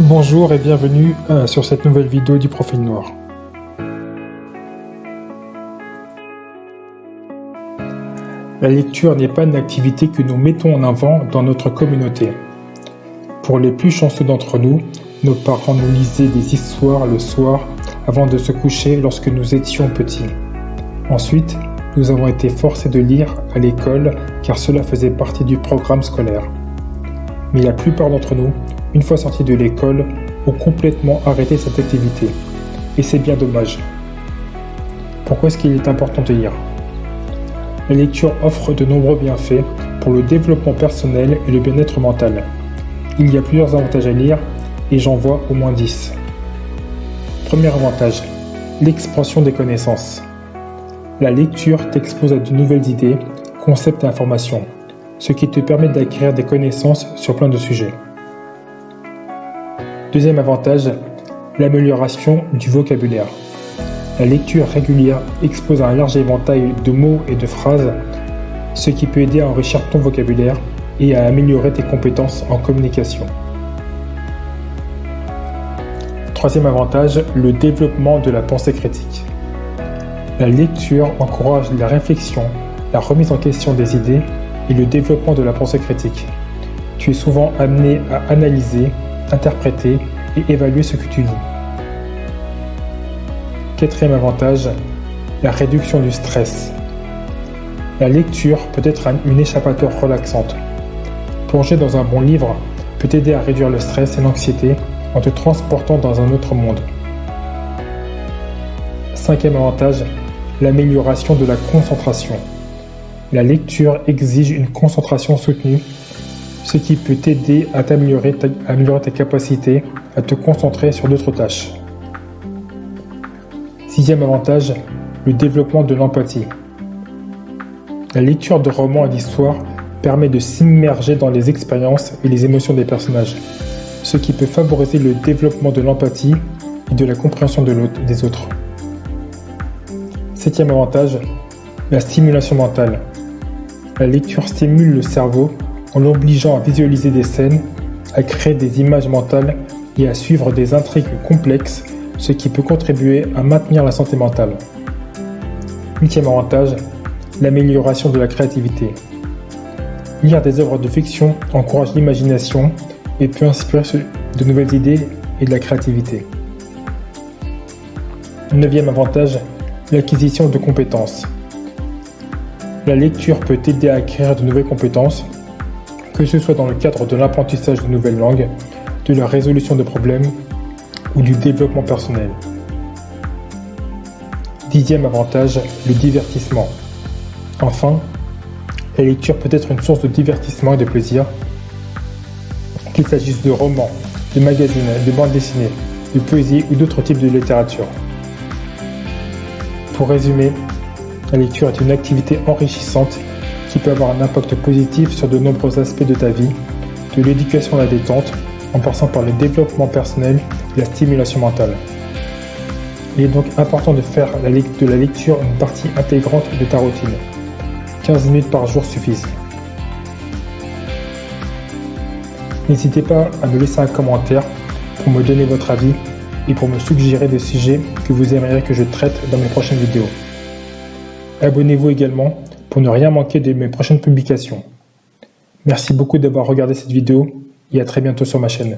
Bonjour et bienvenue sur cette nouvelle vidéo du Profil Noir. La lecture n'est pas une activité que nous mettons en avant dans notre communauté. Pour les plus chanceux d'entre nous, nos parents nous lisaient des histoires le soir avant de se coucher lorsque nous étions petits. Ensuite, nous avons été forcés de lire à l'école car cela faisait partie du programme scolaire. Mais la plupart d'entre nous, une fois sortis de l'école, ont complètement arrêté cette activité. Et c'est bien dommage. Pourquoi est-ce qu'il est important de lire ? La lecture offre de nombreux bienfaits pour le développement personnel et le bien-être mental. Il y a plusieurs avantages à lire et j'en vois au moins 10. Premier avantage, l'expansion des connaissances. La lecture t'expose à de nouvelles idées, concepts et informations, ce qui te permet d'acquérir des connaissances sur plein de sujets. Deuxième avantage, l'amélioration du vocabulaire. La lecture régulière expose un large éventail de mots et de phrases, ce qui peut aider à enrichir ton vocabulaire et à améliorer tes compétences en communication. Troisième avantage, le développement de la pensée critique. La lecture encourage la réflexion, la remise en question des idées et le développement de la pensée critique. Tu es souvent amené à analyser, interpréter et évaluer ce que tu lis. Quatrième avantage, la réduction du stress. La lecture peut être une échappatoire relaxante. Plonger dans un bon livre peut t'aider à réduire le stress et l'anxiété en te transportant dans un autre monde. Cinquième avantage, l'amélioration de la concentration. La lecture exige une concentration soutenue, ce qui peut t'aider à améliorer tes capacités à te concentrer sur d'autres tâches. Sixième avantage, le développement de l'empathie. La lecture de romans et d'histoires permet de s'immerger dans les expériences et les émotions des personnages, ce qui peut favoriser le développement de l'empathie et de la compréhension des autres. Septième avantage, la stimulation mentale. La lecture stimule le cerveau en l'obligeant à visualiser des scènes, à créer des images mentales et à suivre des intrigues complexes, ce qui peut contribuer à maintenir la santé mentale. Huitième avantage, l'amélioration de la créativité. Lire des œuvres de fiction encourage l'imagination et peut inspirer de nouvelles idées et de la créativité. Neuvième avantage, l'acquisition de compétences. La lecture peut t'aider à acquérir de nouvelles compétences, que ce soit dans le cadre de l'apprentissage de nouvelles langues, de la résolution de problèmes ou du développement personnel. Dixième avantage, le divertissement. Enfin, la lecture peut être une source de divertissement et de plaisir, qu'il s'agisse de romans, de magazines, de bandes dessinées, de poésie ou d'autres types de littérature. Pour résumer, la lecture est une activité enrichissante qui peut avoir un impact positif sur de nombreux aspects de ta vie, de l'éducation à la détente, en passant par le développement personnel et la stimulation mentale. Il est donc important de faire de la lecture une partie intégrante de ta routine. 15 minutes par jour suffisent. N'hésitez pas à me laisser un commentaire pour me donner votre avis et pour me suggérer des sujets que vous aimeriez que je traite dans mes prochaines vidéos. Abonnez-vous également pour ne rien manquer de mes prochaines publications. Merci beaucoup d'avoir regardé cette vidéo et à très bientôt sur ma chaîne.